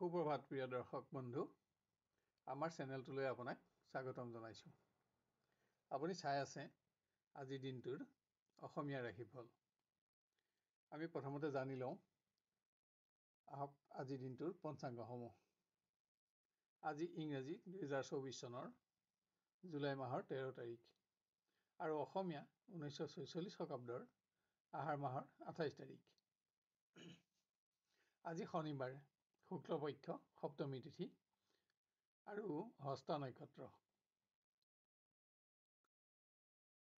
সুপ্ৰভাত প্ৰিয় দৰ্শক বন্ধু, আমাৰ চেনেলটোলৈ আপোনাক স্বাগতম জনাইছোঁ। আপুনি চাই আছে আজিৰ দিনটোৰ অসমীয়া ৰাশিফল। আমি প্ৰথমতে জানি লওঁ আহক আজিৰ দিনটোৰ পঞ্চাংগসমূহ। আজি ইংৰাজী 2024 চনৰ জুলাই মাহৰ 13 তাৰিখ আৰু অসমীয়া 1946 শকাব্দৰ আহাৰ মাহৰ 28 তাৰিখ। আজি শনিবাৰ, শুক্লপক্ষ সপ্তমী তিথি আৰু হস্তা নক্ষত্ৰ।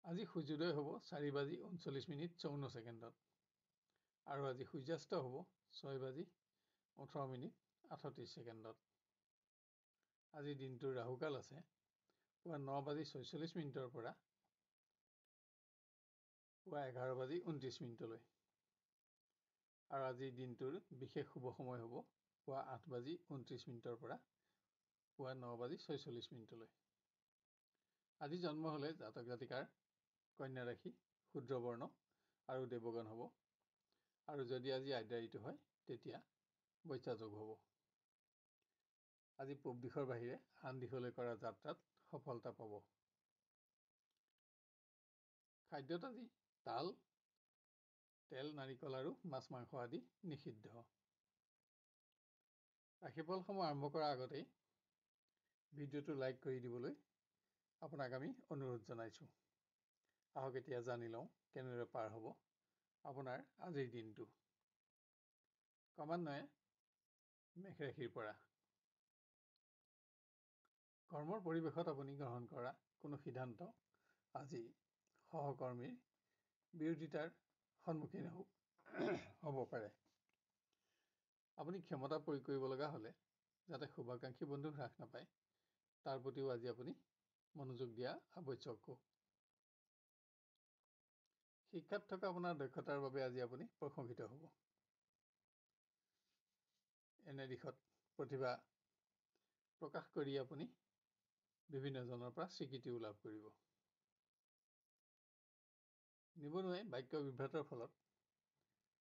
আজি সূৰ্যোদয় হ'ব 4:39:54 আৰু আজি সূৰ্যাস্ত হ'ব 6:18:38। আজি দিনটোৰ ৰাহুকাল আছে পুৱা 9:46 পৰা পুৱা 11:29 আৰু আজিৰ দিনটোৰ বিশেষ শুভ সময় হ'ব পুৱা 8:29 পৰা পুৱা 9:46। আজি জন্ম হ'লে জাতক জাতিকাৰ কন্যা ৰাশি, ক্ষুদ্ৰ বৰ্ণ আৰু দেৱগণ হ'ব, আৰু যদি আজি আদ্যা ঋতু হয় তেতিয়া বৈশা যোগ হ'ব। আজি পূব দিশৰ বাহিৰে আন দিশলৈ কৰা যাত্ৰাত সফলতা পাব। খাদ্যত আজি তাল, তেল, নাৰিকল আৰু মাছ মাংস আদি নিষিদ্ধ। ৰাশিফলসমূহ আৰম্ভ কৰাৰ আগতেই ভিডিঅ'টো লাইক কৰি দিবলৈ আপোনাক আমি অনুৰোধ জনাইছোঁ। আহক এতিয়া জানি লওঁ কেনেদৰে পাৰ হ'ব আপোনাৰ আজিৰ দিনটো। ক্ৰমান্বয়ে মেষ ৰাশিৰ পৰা। কৰ্মৰ পৰিৱেশত আপুনি গ্ৰহণ কৰা কোনো সিদ্ধান্ত আজি সহকৰ্মীৰ বিৰোধিতাৰ সন্মুখীন হ'ব পাৰে। আপুনি ক্ষমতা প্ৰয়োগ কৰিব লগা হ'লে যাতে শুভাকাংক্ষী বন্ধু হ্ৰাস নাপায় তাৰ প্ৰতিও আজি আপুনি মনোযোগ দিয়া আৱশ্যক। শিক্ষাত থকা আপোনাৰ দক্ষতাৰ বাবে আজি আপুনি প্ৰশংসিত হ'ব। এনে দিশত প্ৰতিভা প্ৰকাশ কৰি আপুনি বিভিন্নজনৰ পৰা স্বীকৃতিও লাভ কৰিব। নিবনুৱাই বাক্য বিভ্ৰাটৰ ফলত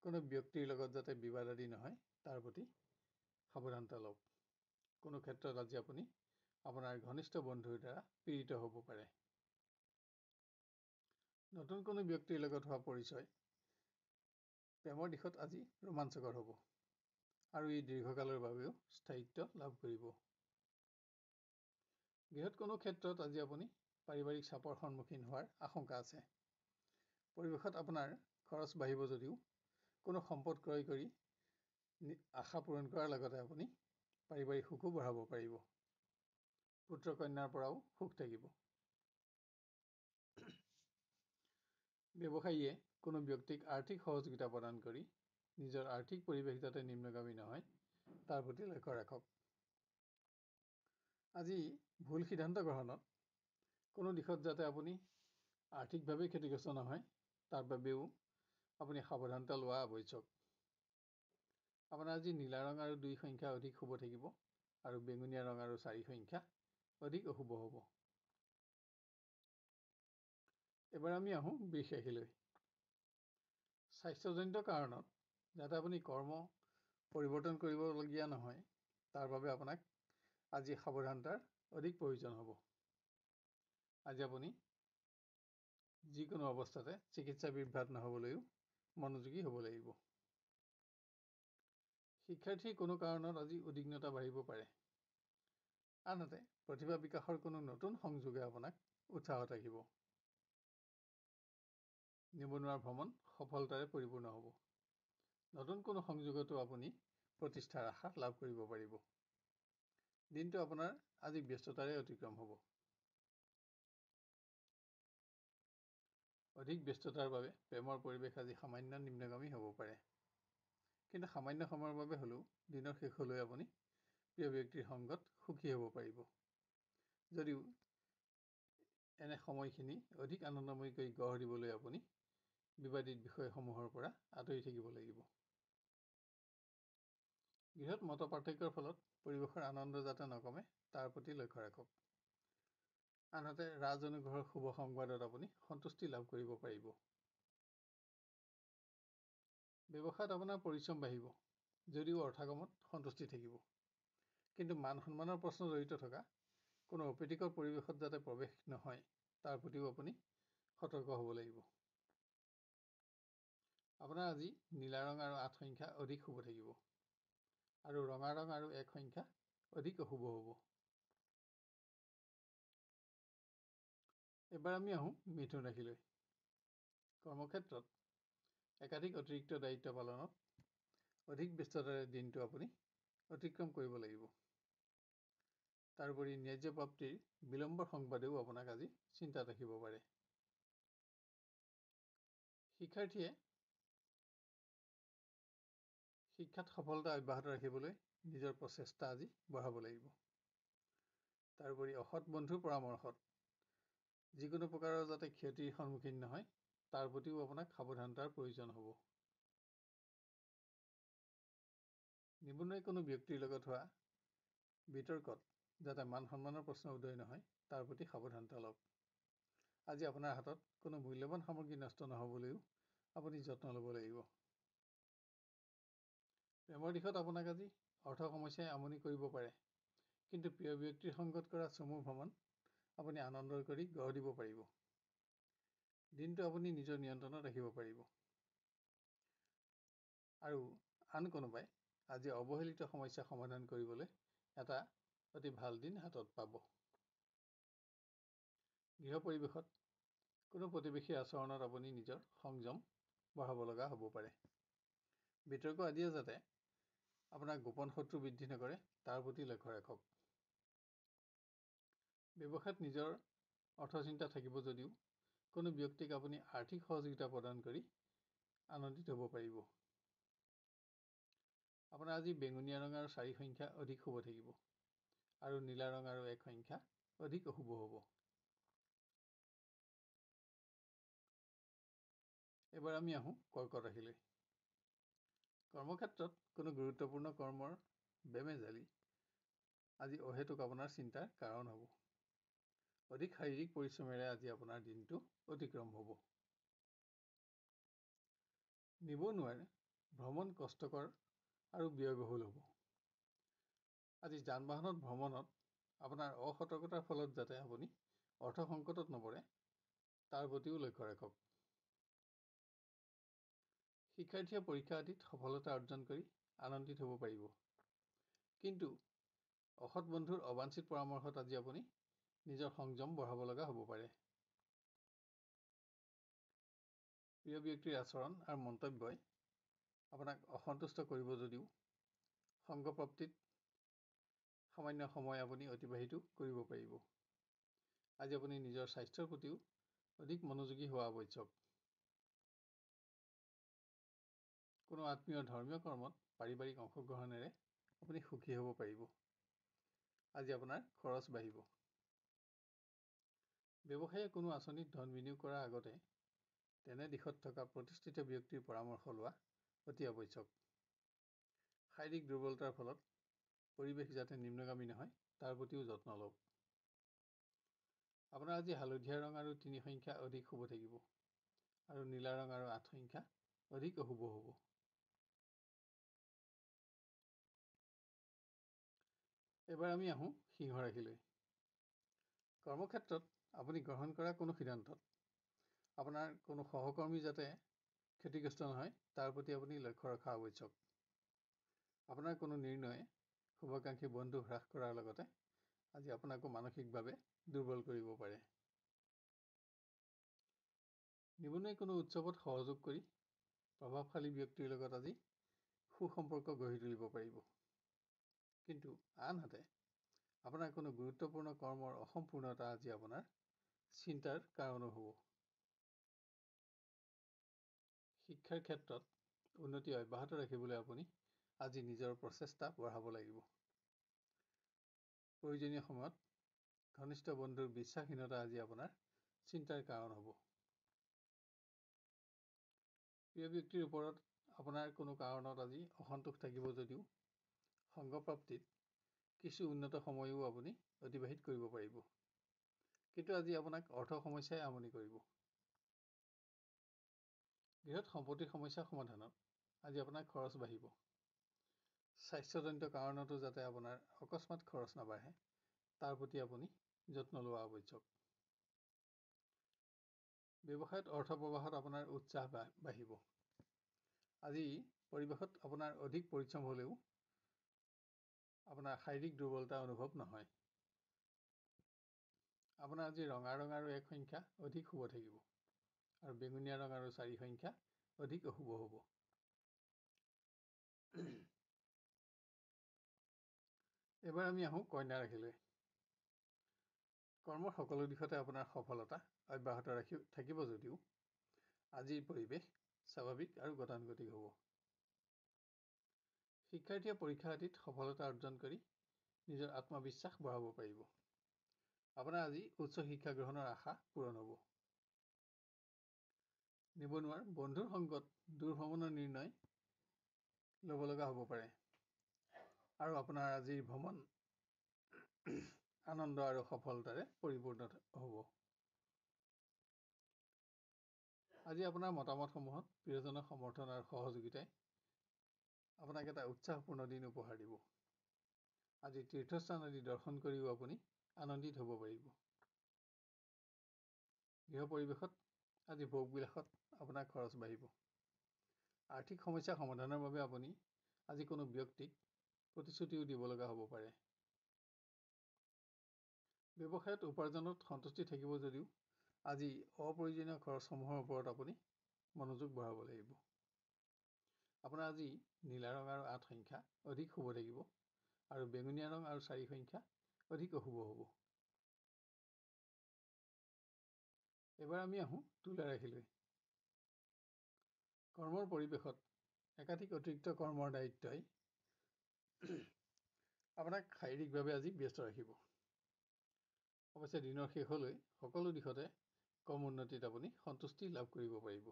কোনো ব্যক্তিৰ লগত যাতে বিবাদ আদি নহয় তাৰ প্ৰতি সাৱধানতা লওক। কোনো ক্ষেত্ৰত আজি আপুনি আপোনাৰ ঘনিষ্ঠ বন্ধুৰ দ্বাৰা পীড়িত হ'ব পাৰে। নতুন কোনো ব্যক্তিৰ লগত হোৱা পৰিচয় প্ৰেমৰ দিশত আজি ৰোমাঞ্চকৰ হ'ব আৰু ই দীৰ্ঘকালৰ বাবেও স্থায়িত্ব লাভ কৰিব। গৃহত কোনো ক্ষেত্ৰত আজি আপুনি পাৰিবাৰিক চাপৰ সন্মুখীন হোৱাৰ আশংকা আছে। পৰিৱেশত আপোনাৰ খৰচ বাঢ়িব যদিও কোনো সম্পদ ক্ৰয় কৰি আশা পূৰণ কৰাৰ লগতে আপুনি পাৰিবাৰিক সুখো বঢ়াব পাৰিব। পুত্ৰ কন্যাৰ পৰাও সুখ থাকিব। ব্যৱসায়ীয়ে কোনো ব্যক্তিক আৰ্থিক সহযোগিতা প্ৰদান কৰি নিজৰ আৰ্থিক পৰিৱেশ যাতে নিম্নগামী নহয় তাৰ প্ৰতি লক্ষ্য ৰাখক। আজি ভুল সিদ্ধান্ত গ্ৰহণত কোনো দিশত যাতে আপুনি আৰ্থিকভাৱে ক্ষতিগ্ৰস্ত নহয় তাৰ বাবেও আপুনি সাৱধানতা লোৱা আৱশ্যক। আপোনাৰ আজি নীলা ৰং আৰু 2 সংখ্যা অধিক শুভ থাকিব আৰু বেঙুনীয়া ৰং আৰু 4 সংখ্যা অধিক অশুভ হ'ব। এবাৰ আমি আহোঁ বৃষ ৰাশিলৈ। স্বাস্থ্যজনিত কাৰণত যাতে আপুনি কৰ্ম পৰিৱৰ্তন কৰিবলগীয়া নহয় তাৰ বাবে আপোনাক আজি সাৱধানতাৰ অধিক প্ৰয়োজন হ'ব। আজি আপুনি যিকোনো অৱস্থাতে চিকিৎসা বিভ্ৰাট নহ'বলৈও মনোযোগী হ'ব লাগিব। শিক্ষাৰ্থীৰ কোনো কাৰণত আজি উদ্বিগ্নতা বাঢ়িব পাৰে। আনহাতে প্ৰতিভা বিকাশৰ কোনো নতুন সংযোগে আপোনাক উৎসাহত ৰাখিব। নিবনুৱাৰ ভ্ৰমণ সফলতাৰে পৰিপূৰ্ণ হ'ব। নতুন কোনো সংযোগতো আপুনি প্ৰতিষ্ঠাৰ আশা লাভ কৰিব পাৰিব। দিনটো আপোনাৰ আজি ব্যস্ততাৰে অতিক্ৰম হ'ব। অধিক ব্যস্ততাৰ বাবে প্ৰেমৰ পৰিৱেশ আজি সামান্য নিম্নগামী হ'ব পাৰে। কিন্তু সামান্য সময়ৰ বাবে হ'লেও দিনৰ শেষলৈ আপুনি প্ৰিয় ব্যক্তিৰ সংগত সুখী হ'ব পাৰিব। যদিও এনে সময়খিনি অধিক আনন্দময় কৰি গঢ় দিবলৈ আপুনি বিবাদিত বিষয়সমূহৰ পৰা আঁতৰি থাকিব লাগিব। গৃহত মত পাৰ্থক্যৰ ফলত পৰিৱেশৰ আনন্দ যাতে নকমে তাৰ প্ৰতি লক্ষ্য ৰাখক। আনহাতে ৰাজ অনুগ্ৰহৰ শুভ সংবাদত আপুনি সন্তুষ্টি লাভ কৰিব পাৰিব। ব্যৱসায়ত আপোনাৰ পৰিশ্ৰম বাঢ়িব যদিও অৰ্থগমত সন্তুষ্টি থাকিব। কিন্তু মান সন্মানৰ প্ৰশ্ন জড়িত থকা কোনো অপ্ৰীতিকৰ পৰিৱেশত যাতে প্ৰৱেশ নহয় তাৰ প্ৰতিও আপুনি সতৰ্ক হ'ব লাগিব। আপোনাৰ আজি নীলা ৰং আৰু 8 সংখ্যা অধিক শুভ থাকিব আৰু ৰঙা ৰং আৰু 1 সংখ্যা অধিক অশুভ হ'ব। এবাৰ আমি আহোঁ মিথুন ৰাশিলৈ। কৰ্মক্ষেত্ৰত একাধিক অতিৰিক্ত দায়িত্ব পালনত অধিক ব্যস্ততাৰে দিনটো আপুনি অতিক্ৰম কৰিব লাগিব। তাৰোপৰি ন্যায্য প্ৰাপ্তিৰ বিলম্বৰ সংবাদেও আপোনাক আজি চিন্তাত ৰাখিব পাৰে। শিক্ষাৰ্থীয়ে শিক্ষাত সফলতা অব্যাহত ৰাখিবলৈ নিজৰ প্ৰচেষ্টা আজি বঢ়াব লাগিব। তাৰোপৰি অসৎ বন্ধুৰ পৰামৰ্শত যিকোনো প্ৰকাৰৰ যাতে ক্ষতিৰ সন্মুখীন নহয় তাৰ প্ৰতিও আপোনাক সাৱধানতাৰ প্ৰয়োজন হ'ব। নিবনুৱা কোনো ব্যক্তিৰ লগত হোৱা বিতৰ্কত যাতে মান সন্মানৰ প্ৰশ্ন উদয় নহয় তাৰ প্ৰতি সাৱধানতা লওক। আজি আপোনাৰ হাতত কোনো মূল্যৱান সামগ্ৰী নষ্ট নহ'বলৈও আপুনি যত্ন ল'ব লাগিব। প্ৰেমৰ দিশত আপোনাক আজি অৰ্থ সমস্যাই আমনি কৰিব পাৰে, কিন্তু প্ৰিয় ব্যক্তিৰ সংগত কৰা চমু ভ্ৰমণ আপুনি আনন্দ কৰি গঢ় দিব পাৰিব। দিনটো আপুনি নিজৰ নিয়ন্ত্ৰণত ৰাখিব পাৰিব আৰু আন কোনোবাই আজি অৱহেলিত সমস্যা সমাধান কৰিবলৈ এটা অতি ভাল দিন হাতত পাব। গৃহ পৰিৱেশত কোনো প্ৰতিবেশীৰ আচৰণত আপুনি নিজৰ সংযম বঢ়াব লগা হ'ব পাৰে। বিতৰ্ক আদিয়ে যাতে আপোনাৰ গোপন শত্ৰু বৃদ্ধি নকৰে তাৰ প্ৰতি লক্ষ্য ৰাখক। ব্যৱসায়ত নিজৰ অৰ্থচিন্তা থাকিব যদিও কোনো ব্যক্তিক আপুনি আৰ্থিক সহযোগিতা প্ৰদান কৰি আনন্দিত হ'ব পাৰিব। আপোনাৰ আজি বেঙুনীয়া ৰং আৰু 4 সংখ্যা অধিক শুভ থাকিব আৰু নীলা ৰং আৰু 1 সংখ্যা অধিক অশুভ হ'ব। এবাৰ আমি আহোঁ কৰ্কট ৰাশিলৈ। কৰ্মক্ষেত্ৰত কোনো গুৰুত্বপূৰ্ণ কৰ্মৰ বেমেজালি আজি অহেতুক আপোনাৰ চিন্তাৰ কাৰণ হ'ব। অধিক শাৰীৰিক পৰিশ্ৰমেৰে আজি আপোনাৰ দিনটো অতিক্ৰম হ'ব। নিবনুৱাৰ ভ্ৰমণ কষ্টকৰ আৰু ব্যয়বহুল হ'ব। আজি যান বাহনত ভ্ৰমণত আপোনাৰ অসতৰ্কতাৰ ফলত যাতে আপুনি অৰ্থ সংকটত নপৰে তাৰ প্ৰতিও লক্ষ্য ৰাখক। শিক্ষাৰ্থীয়ে পৰীক্ষা আদিত সফলতা অৰ্জন কৰি আনন্দিত হ'ব পাৰিব, কিন্তু অসৎ বন্ধুৰ অবাঞ্ছিত পৰামৰ্শত আজি আপুনি নিজৰ সংযম বঢ়াব লগা হ'ব পাৰে। প্ৰিয় ব্যক্তিৰ আচৰণ আৰু মন্তব্যই আপোনাক অসন্তুষ্ট কৰিব যদিও সংগপ্ৰাপ্তিত সামান্য সময় আপুনি অতিবাহিত কৰিব পাৰিব। আজি আপুনি নিজৰ স্বাস্থ্যৰ প্ৰতিও অধিক মনোযোগী হোৱা আৱশ্যক। কোনো আত্মীয় ধৰ্মীয় কৰ্মত পাৰিবাৰিক অংশগ্ৰহণেৰে আপুনি সুখী হ'ব পাৰিব। আজি আপোনাৰ খৰচ বাঢ়িব। ব্যৱসায়ীয়ে কোনো আঁচনিত ধন বিনিয়োগ কৰাৰ আগতে তেনে দিশত থকা প্ৰতিষ্ঠিত ব্যক্তিৰ পৰামৰ্শ লোৱা অতি আৱশ্যক। শাৰীৰিক দুৰ্বলতাৰ ফলত পৰিৱেশ যাতে নিম্নগামী নহয় তাৰ প্ৰতিও যত্ন লওক। আপোনাৰ আজি হালধীয়া ৰং আৰু 3 সংখ্যা অধিক শুভ থাকিব আৰু নীলা ৰং আৰু 8 সংখ্যা অধিক অশুভ হ'ব। এবাৰ আমি আহোঁ সিংহ ৰাশিলৈ। কৰ্মক্ষেত্ৰত আপুনি গ্ৰহণ কৰা কোনো সিদ্ধান্তত আপোনাৰ কোনো সহকৰ্মী যাতে ক্ষতিগ্ৰস্ত নহয় তাৰ প্ৰতি আপুনি লক্ষ্য ৰখা আৱশ্যক। আপোনাৰ কোনো নিৰ্ণয়ে শুভাকাংক্ষী বন্ধু হ্ৰাস কৰাৰ লগতে আজি আপোনাকো মানসিকভাৱে দুৰ্বল কৰিব পাৰে। নিবনুৱাই কোনো উৎসৱত সহযোগ কৰি প্ৰভাৱশালী ব্যক্তিৰ লগত আজি সুসম্পৰ্ক গঢ়ি তুলিব পাৰিব, কিন্তু আনহাতে আপোনাৰ কোনো গুৰুত্বপূৰ্ণ কৰ্মৰ অসম্পূৰ্ণতা আজি আপোনাৰ চিন্তাৰ কাৰণো হ'ব। শিক্ষাৰ ক্ষেত্ৰত উন্নতি অব্যাহত ৰাখিবলৈ আপুনি আজি নিজৰ প্ৰচেষ্টা বঢ়াব লাগিব। প্ৰয়োজনীয় সময়ত ঘনিষ্ঠ বন্ধুৰ বিশ্বাসহীনতা আজি আপোনাৰ চিন্তাৰ কাৰণ হ'ব। প্ৰিয় ব্যক্তিৰ ওপৰত আপোনাৰ কোনো কাৰণত আজি অসন্তোষ থাকিব যদিও সংগপ্ৰাপ্তিত কিছু উন্নত সময়ো আপুনি অতিবাহিত কৰিব পাৰিব, কিন্তু আজি আপোনাক অৰ্থ সমস্যাই আমনি কৰিব। গৃহত সম্পত্তিৰ সমস্যা সমাধানত আজি আপোনাৰ খৰচ বাঢ়িব। স্বাস্থ্যজনিত কাৰণতো যাতে আপোনাৰ অকস্মাত খৰচ নাবাঢ়ে তাৰ প্ৰতি আপুনি যত্ন লোৱা আৱশ্যক। ব্যৱসায়ত অৰ্থ প্ৰবাহত আপোনাৰ উৎসাহ বাঢ়িব। আজি পৰিৱেশত আপোনাৰ অধিক পৰিশ্ৰম হ'লেও আপোনাৰ শাৰীৰিক দুৰ্বলতা অনুভৱ নহয়। আপোনাৰ আজি ৰঙা ৰং আৰু 1 সংখ্যা অধিক শুভ থাকিব আৰু বেঙুনীয়া ৰং আৰু 4 সংখ্যা অধিক অশুভ হ'ব। এবাৰ আমি আহোঁ কন্যা ৰাশিলৈ। কৰ্মৰ সকলো দিশতে আপোনাৰ সফলতা অব্যাহত থাকিব যদিও আজিৰ পৰিৱেশ স্বাভাৱিক আৰু গতানুগতিক হ'ব। শিক্ষাৰ্থীয়ে পৰীক্ষা আদিত সফলতা অৰ্জন কৰি নিজৰ আত্মবিশ্বাস বঢ়াব পাৰিব। আপোনাৰ আজি উচ্চ শিক্ষা গ্ৰহণৰ আশা পূৰণ হ'ব। নিবনুৱাৰ বন্ধুৰ সংগত দূৰ ভ্ৰমণৰ নিৰ্ণয় ল'ব লগা হ'ব পাৰে আৰু আপোনাৰ আজিৰ ভ্ৰমণ আনন্দ আৰু সফলতাৰে পৰিপূৰ্ণ হ'ব। আজি আপোনাৰ মতামতসমূহত প্ৰিয়জনৰ সমৰ্থন আৰু সহযোগিতাই আপোনাক এটা উৎসাহপূৰ্ণ দিন উপহাৰ দিব। আজি তীৰ্থস্থান আদি দৰ্শন কৰিও আপুনি আনন্দিত হ'ব পাৰিব। গৃহ পৰিৱেশত আজি ভোগবিলাসত আপোনাৰ খৰচ বাঢ়িব। আৰ্থিক সমস্যা সমাধানৰ বাবে আপুনি আজি কোনো ব্যক্তিক প্ৰতিশ্ৰুতিও দিব লগা হ'ব পাৰে। ব্যৱসায়ত উপাৰ্জনত সন্তুষ্টি থাকিব যদিও আজি অপ্ৰয়োজনীয় খৰচসমূহৰ ওপৰত আপুনি মনোযোগ বঢ়াব লাগিব। আপোনাৰ আজি নীলা ৰং আৰু 8 সংখ্যা অধিক শুভ থাকিব আৰু বেঙুনীয়া ৰং আৰু 4 সংখ্যা অধিক অশুভ হ'ব। এবাৰ আমি আহোঁ তুলা ৰাশিলৈ। কৰ্মৰ পৰিৱেশত একাধিক অতিৰিক্ত কৰ্মৰ দায়িত্বই আপোনাক শাৰীৰিকভাৱে আজি ব্যস্ত ৰাখিব। অৱশ্যে দিনৰ শেষলৈ সকলো দিশতে কম উন্নতিত আপুনি সন্তুষ্টি লাভ কৰিব পাৰিব।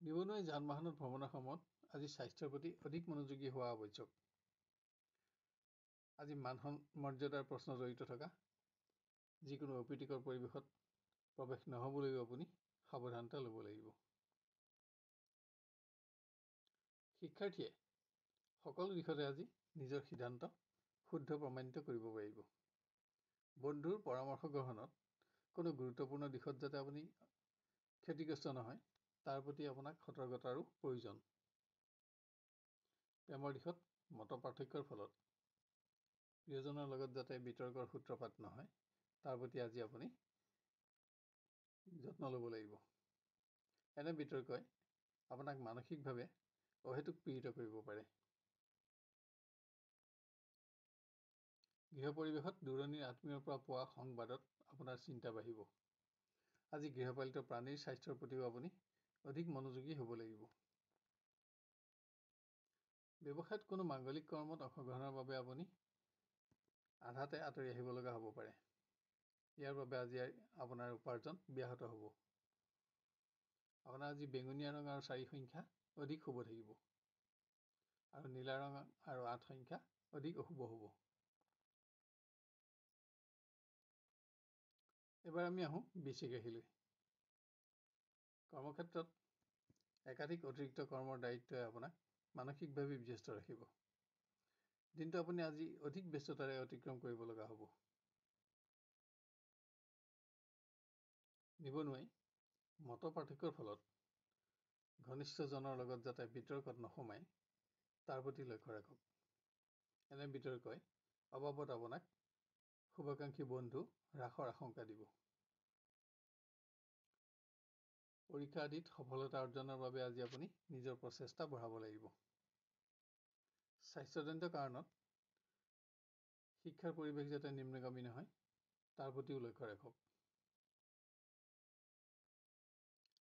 নিবনুৱাই যান বাহনত ভ্ৰমণৰ সময়ত আজি স্বাস্থ্যৰ প্ৰতি অধিক মনোযোগী হোৱা আৱশ্যক। আজি মান মৰ্যাদাৰ প্ৰশ্ন জড়িত থকা যিকোনো অপ্ৰীতিকৰ পৰিৱেশত প্ৰৱেশ নহ'বলৈও আপুনি সাৱধানতা ল'ব লাগিব। শিক্ষাৰ্থীয়ে সকলো দিশতে আজি নিজৰ সিদ্ধান্ত শুদ্ধ প্ৰমাণিত কৰিব পাৰিব। বন্ধুৰ পৰামৰ্শ গ্ৰহণত কোনো গুৰুত্বপূৰ্ণ দিশত যাতে আপুনি ক্ষতিগ্ৰস্ত নহয় তাৰ প্ৰতি আপোনাক সতৰ্কতাৰো প্ৰয়োজন। প্ৰেমৰ দিশত মত পাৰ্থক্যৰ ফলত প্ৰিয়জনৰ লগত যাতে বিতৰ্কৰ সূত্ৰপাত নহয় তাৰ প্ৰতি আজি আপুনি যত্ন ল'ব লাগিব। এনে বিতৰ্কই আপোনাক মানসিকভাৱে অহেতুক পীড়িত কৰিব পাৰে। গৃহ পৰিৱেশত দূৰণিৰ আত্মীয়ৰ পৰা পোৱা সংবাদত আপোনাৰ চিন্তা বাঢ়িব। আজি গৃহপালিত প্ৰাণীৰ স্বাস্থ্যৰ প্ৰতিও আপুনি অধিক মনোযোগী হ'ব লাগিব। ব্যৱসায়ত কোনো মাংগলিক কৰ্মত অংশগ্ৰহণৰ বাবে আপুনি আধাতে আঁতৰি আহিব লগা হ'ব পাৰে। ইয়াৰ বাবে আজি আপোনাৰ উপাৰ্জন ব্যাহত হ'ব। আপোনাৰ আজি বেঙুনীয়া ৰং আৰু 4 সংখ্যা অধিক শুভ থাকিব আৰু নীলা ৰং আৰু 8 সংখ্যা অধিক অশুভ হ'ব। এবাৰ আমি আহোঁ বৃশ্চিক ৰাশিলৈ। কৰ্মক্ষেত্ৰত একাধিক অতিৰিক্ত কৰ্মৰ দায়িত্বই আপোনাক মানসিকভাৱে ব্যস্ত ৰাখিব। দিনটো আপুনি আজি অধিক ব্যস্ততাৰে অতিক্ৰম কৰিব লগা হ'ব। নিবনুৱাই মত পাৰ্থক্যৰ ফলত ঘনিষ্ঠজনৰ লগত যাতে বিতৰ্কত নোসোমায় তাৰ প্ৰতি লক্ষ্য ৰাখক। এনে বিতৰ্কই অবাবত আপোনাক শুভাকাংক্ষী বন্ধু হ্ৰাসৰ আশংকা দিব। পৰীক্ষা আদিত সফলতা অৰ্জনৰ বাবে আজি আপুনি নিজৰ প্ৰচেষ্টা বঢ়াব লাগিব। স্বাস্থ্যজনিত কাৰণত শিক্ষাৰ পৰিৱেশ যাতে নিম্নগামী নহয় তাৰ প্ৰতিও লক্ষ্য ৰাখক।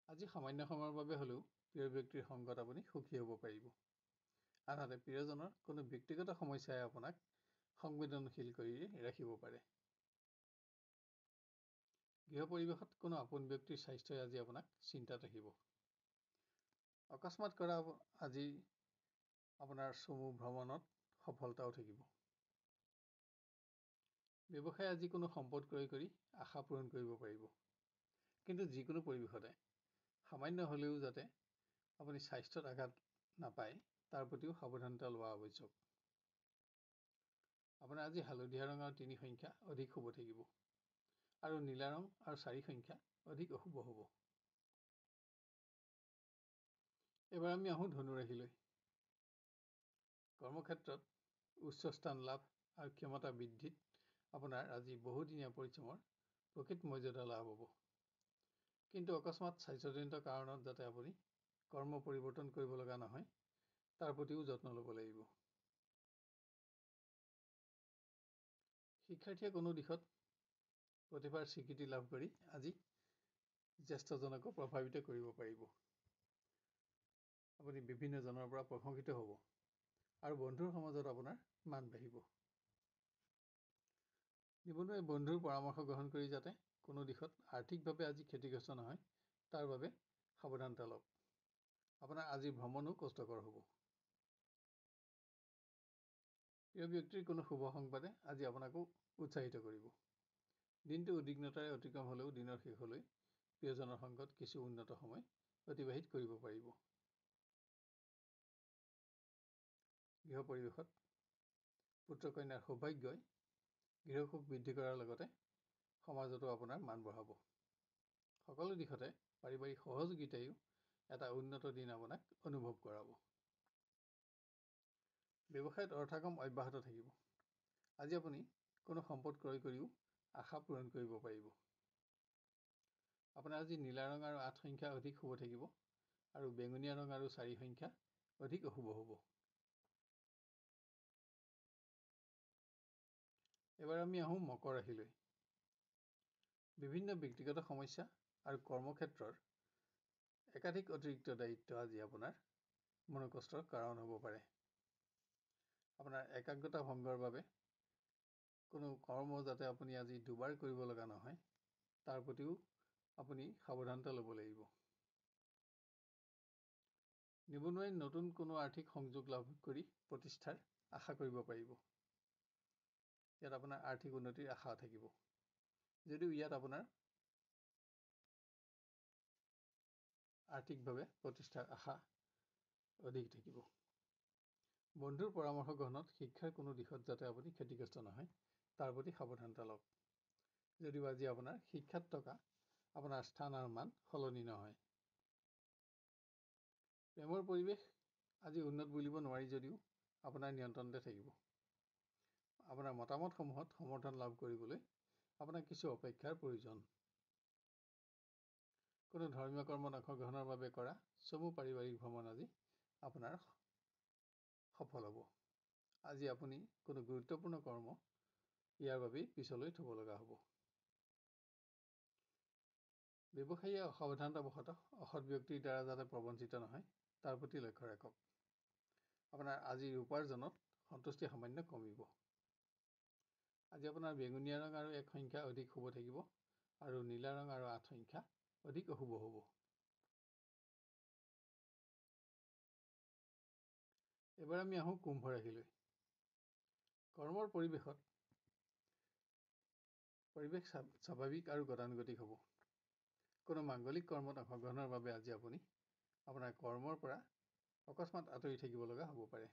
আজি সামান্য সময়ৰ বাবে হ'লেও প্ৰিয় ব্যক্তিৰ সংগত আপুনি সুখী হ'ব পাৰিব। আনহাতে প্ৰিয়জনৰ কোনো ব্যক্তিগত সমস্যাই আপোনাক সংবেদনশীল কৰি ৰাখিব পাৰে। গৃহ পৰিৱেশত কোনো আপোন ব্যক্তিৰ স্বাস্থ্যই আজি আপোনাক চিন্তাত ৰাখিব। অকস্মাত কৰা আজি আপোনাৰ চমু ভ্ৰমণত সফলতাও থাকিব। ব্যৱসায় আজি কোনো সম্পদ ক্ৰয় কৰি আশা পূৰণ কৰিব পাৰিব। কিন্তু যিকোনো পৰিৱেশতে সামান্য হ'লেও যাতে আপুনি স্বাস্থ্যত আঘাত নাপায় তাৰ প্ৰতিও সাৱধানতা লোৱা আৱশ্যক। আপোনাৰ আজি হালধীয়া ৰং আৰু 3 সংখ্যা অধিক শুভ থাকিব আৰু নীলা ৰং আৰু 4 সংখ্যা অধিক অশুভ হ'ব। এবাৰ আমি আহোঁ ধনু ৰাশিলৈ। কৰ্মক্ষেত্ৰত উচ্চ স্থান লাভ আৰু ক্ষমতা বৃদ্ধিত আপোনাৰ আজি বহুদিনীয়া পৰিশ্ৰমৰ প্ৰকৃত মৰ্যাদা লাভ হ'ব। কিন্তু অকস্মাত স্বাস্থ্যজনিত কাৰণত যাতে আপুনি কৰ্ম পৰিৱৰ্তন কৰিব লগা নহয় তাৰ প্ৰতিও যত্ন ল'ব লাগিব। শিক্ষাৰ্থীয়ে কোনো দিশত প্ৰতিভাৰ স্বীকৃতি লাভ কৰি আজি জ্যেষ্ঠজনকো প্ৰভাৱিত কৰিব পাৰিব। আপুনি বিভিন্নজনৰ পৰা প্ৰশংসিত হ'ব আৰু বন্ধুৰ সমাজত আপোনাৰ মান বাঢ়িব। নিবনুৱাই বন্ধুৰ পৰামৰ্শ গ্ৰহণ কৰি যাতে কোনো দিশত আৰ্থিকভাৱে আজি ক্ষতিগ্ৰস্ত নহয় তাৰ বাবে সাৱধানতা লওক। আপোনাৰ আজি ভ্ৰমণো কষ্টকৰ হ'ব। প্ৰিয় ব্যক্তিৰ কোনো শুভ সংবাদে আজি আপোনাকো উৎসাহিত কৰিব। দিনটো উদ্বিগ্নতাৰে অতিক্ৰম হ'লেও দিনৰ শেষলৈ প্ৰিয়জনৰ সংগত কিছু উন্নত সময় অতিবাহিত কৰিব পাৰিব। গৃহ পৰিৱেশত পুত্ৰ কন্যাৰ সৌভাগ্যই গৃহসুখ বৃদ্ধি কৰাৰ লগতে সমাজতো আপোনাৰ মান বঢ়াব। সকলো দিশতে পাৰিবাৰিক সহযোগিতায়ো এটা উন্নত দিন আপোনাক অনুভৱ কৰাব। ব্যৱসায়ত অৰ্থাগম অব্যাহত থাকিব। আজি আপুনি কোনো সম্পদ ক্ৰয় কৰিও আশা পূৰণ কৰিব পাৰিব। আপোনাৰ আজি নীলা ৰং আৰু 8 সংখ্যা অধিক শুভ থাকিব আৰু বেঙুনীয়া ৰং আৰু 4 সংখ্যা অধিক অশুভ হ'ব। এবাৰ আমি আহোঁ মকৰ ৰাশিলৈ। বিভিন্ন ব্যক্তিগত সমস্যা আৰু কৰ্মক্ষেত্ৰৰ একাধিক অতিৰিক্ত দায়িত্ব আজি আপোনাৰ মনোকষ্টৰ কাৰণ হ'ব পাৰে। আপোনাৰ একাগ্ৰতা ভংগৰ বাবে কোনো কৰ্ম যাতে আপুনি আজি দুবাৰ কৰিব লগা নহয় তাৰ প্ৰতিও আপুনি সাৱধানতা ল'ব লাগিব। নিবনুৱাই নতুন কোনো আৰ্থিক সংযোগ লাভ কৰি প্ৰতিষ্ঠাৰ আশা কৰিব পাৰিব। ইয়াত আপোনাৰ আৰ্থিক উন্নতিৰ আশা থাকিব, যদিও ইয়াত আপোনাৰ আৰ্থিকভাৱে প্ৰতিষ্ঠাৰ আশা অধিক থাকিব। বন্ধুৰ পৰামৰ্শ গ্ৰহণত শিক্ষাৰ কোনো দিশত যাতে আপুনি ক্ষতিগ্ৰস্ত নহয় তাৰ প্ৰতি সাৱধানতা লওক। যদিও আজি আপোনাৰ শিক্ষাত থকা আপোনাৰ স্থান আৰু মান সলনি নহয়। প্ৰেমৰ পৰিৱেশ আজি উন্নত বুলিব নোৱাৰি যদিও আপোনাৰ নিয়ন্ত্ৰণতে থাকিব। আপোনাৰ মতামতসমূহত সমৰ্থন লাভ কৰিবলৈ আপোনাক কিছু অপেক্ষাৰ প্ৰয়োজন। কোনো ধৰ্মীয় কৰ্মত অংশগ্ৰহণৰ বাবে কৰা চমু পাৰিবাৰিক ভ্ৰমণ আজি আপোনাৰ সফল হ'ব। আজি আপুনি কোনো গুৰুত্বপূৰ্ণ কৰ্ম ইয়াৰ বাবেই পিছলৈ থ'ব লগা হ'ব। ব্যৱসায়ীয়ে অসাৱধানতাবশতঃ অসৎ ব্যক্তিৰ দ্বাৰা যাতে প্ৰবঞ্চিত নহয় তাৰ প্ৰতি লক্ষ্য ৰাখক। আপোনাৰ আজিৰ উপাৰ্জনত সন্তুষ্টি সামান্য কমিব। আজি আপোনাৰ বেঙুনীয়া ৰং আৰু 1 সংখ্যা অধিক শুভ থাকিব আৰু নীলা ৰং আৰু 8 সংখ্যা অধিক অশুভ হ'ব। এবাৰ আমি আহোঁ কুম্ভ ৰাশিলৈ। কৰ্মৰ পৰিৱেশ স্বাভাৱিক আৰু গতানুগতিক হ'ব। কোনো মাংগলিক কৰ্মত অংশগ্ৰহণৰ বাবে আজি আপুনি আপোনাৰ কৰ্মৰ পৰা অকস্মাত আঁতৰি থাকিব লগা হ'ব পাৰে।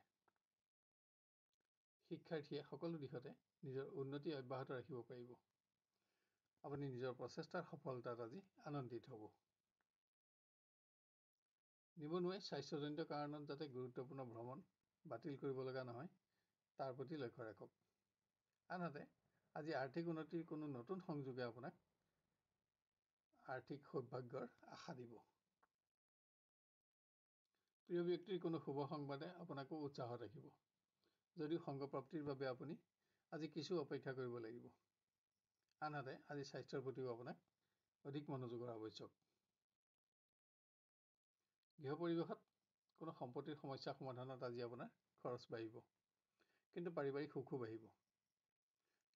শিক্ষাৰ্থীয়ে সকলো দিশতে নিজৰ উন্নতি অব্যাহত ৰাখিব পাৰিব। আপুনি নিজৰ প্ৰচেষ্টাৰ সফলতাত আজি আনন্দিত হ'ব। নিবনুৱাই স্বাস্থ্যজনিত কাৰণত যাতে গুৰুত্বপূৰ্ণ ভ্ৰমণ বাতিল কৰিব লগা নহয় তাৰ প্ৰতি লক্ষ্য ৰাখক। আনহাতে আজি আৰ্থিক উন্নতিৰ কোনো নতুন সংযোগে আপোনাক আৰ্থিক সৌভাগ্যৰ আশা দিব। প্ৰিয় ব্যক্তিৰ কোনো শুভ সংবাদে আপোনাকো উৎসাহত ৰাখিব, যদিও সংগপ্ৰাপ্তিৰ বাবে আপুনি আজি কিছু অপেক্ষা কৰিব লাগিব। আনহাতে আজি স্বাস্থ্যৰ প্ৰতিও আপোনাক অধিক মনোযোগৰ আৱশ্যক। গৃহ পৰিৱেশত কোনো সম্পত্তিৰ সমস্যা সমাধানত আজি আপোনাৰ খৰচ বাঢ়িব, কিন্তু পাৰিবাৰিক সুখো বাঢ়িব।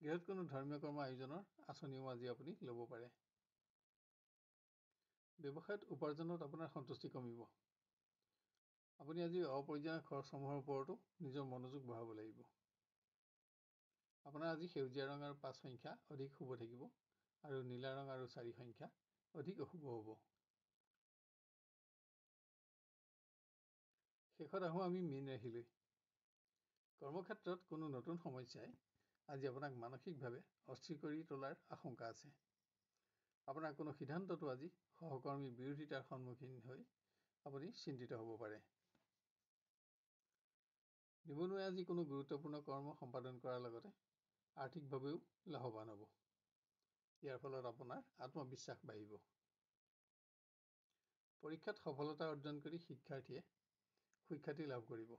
গৃহত কোনো ধৰ্মীয় কৰ্ম আয়োজনৰ আঁচনিও আজি আপুনি ল'ব পাৰে। ব্যৱসায়ত উপাৰ্জনত আপোনাৰ সন্তুষ্টি কমিব। আপুনি আজি অপ্ৰয়োজনীয় খৰচসমূহৰ ওপৰতো নিজৰ মনোযোগ বঢ়াব লাগিব। আপোনাৰ আজি সেউজীয়া ৰং আৰু 5 সংখ্যা অধিক শুভ থাকিব আৰু নীলা ৰং আৰু 4 সংখ্যা অধিক অশুভ হ'ব। শেষত আহোঁ আমি মীন ৰাশিলৈ। কৰ্মক্ষেত্ৰত কোনো নতুন সমস্যাই আজি আপোনাক মানসিকভাৱে অস্থিৰ কৰি তোলাৰ আশংকা আছে। আপোনাৰ কোনো সিদ্ধান্তটো আজি সহকৰ্মীৰ বিৰোধিতাৰ সন্মুখীন হৈ আপুনি চিন্তিত হ'ব পাৰে। নিবনুৱাই আজি কোনো গুৰুত্বপূৰ্ণ কৰ্ম সম্পাদন কৰাৰ লগতে আৰ্থিকভাৱেও লাভৱান হ'ব। ইয়াৰ ফলত আপোনাৰ আত্মবিশ্বাস বাঢ়িব। পৰীক্ষাত সফলতা অৰ্জন কৰি শিক্ষাৰ্থীয়ে সুখ্যাতি লাভ কৰিব।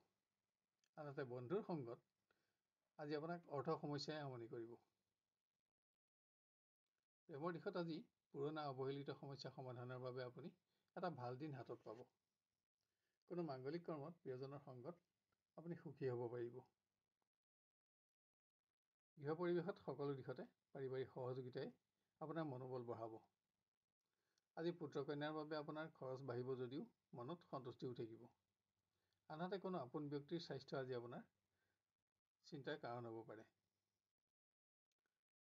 আনহাতে বন্ধুৰ সংগত আজি আপোনাক অৰ্থ সমস্যাই আমনি কৰিব। প্ৰেমৰ দিশত আজি পুৰণা অৱহেলিত সমস্যা সমাধানৰ বাবে আপুনি এটা ভাল দিন হাতত পাব। কোনো মাংগলিক কৰ্মত প্ৰিয়জনৰ সংগত আপুনি সুখী হ'ব পাৰিব। গৃহ পৰিৱেশত সকলো দিশতে পাৰিবাৰিক সহযোগিতাই আপোনাৰ মনোবল বঢ়াব। আজি পুত্ৰ কন্যাৰ বাবে আপোনাৰ খৰচ বাঢ়িব যদিও মনত সন্তুষ্টিও থাকিব। আনহাতে কোনো আপোন ব্যক্তিৰ স্বাস্থ্য আজি আপোনাৰ চিন্তাৰ কাৰণ হ'ব পাৰে।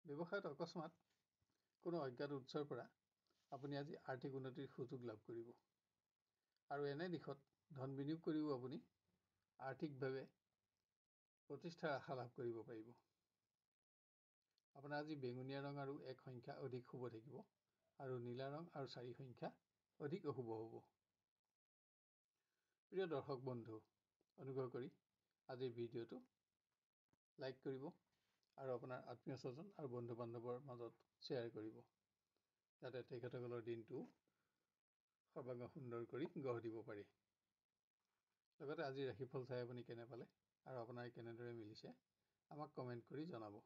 ব্যৱসায়ত অকস্মাত কোনো অজ্ঞাত উৎসৰ পৰা আপুনি আজি আৰ্থিক উন্নতিৰ সুযোগ লাভ কৰিব। আৰু এনে দিশত ধন বিনিয়োগ কৰিও আপুনি আৰ্থিকভাৱে প্ৰতিষ্ঠাৰ আশা লাভ কৰিব পাৰিব। আপোনাৰ আজি বেঙুনীয়া ৰং আৰু 1 সংখ্যা অধিক শুভ থাকিব আৰু নীলা ৰং আৰু 4 সংখ্যা অধিক অশুভ হ'ব। প্ৰিয় দৰ্শক বন্ধু, অনুগ্ৰহ কৰি আজিৰ ভিডিঅ'টো লাইক কৰিব আৰু আপোনাৰ আত্মীয় স্বজন আৰু বন্ধু বান্ধৱৰ মাজত শ্বেয়াৰ কৰিব, যাতে তেখেতসকলৰ দিনটো সৰ্বাংগ সুন্দৰ কৰি গঢ় দিব পাৰি। লগতে আজিৰ ৰাশিফল চাই আপুনি কেনে পালে আৰু আপোনাৰ কেনেদৰে মিলিছে আমাক কমেণ্ট কৰি জনাব।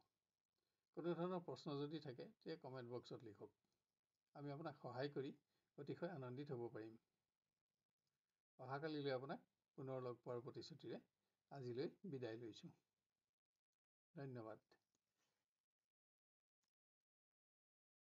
কোনো ধৰণৰ প্ৰশ্ন যদি থাকে তেতিয়া কমেণ্ট বক্সত লিখক। আমি আপোনাক সহায় কৰি অতিশয় আনন্দিত হ'ব পাৰিম। অহাকালিলৈ আপোনাক পুনৰ লগ পোৱাৰ প্ৰতিশ্ৰুতিৰে আজিলৈ বিদায় লৈছোঁ। ধন্যবাদ।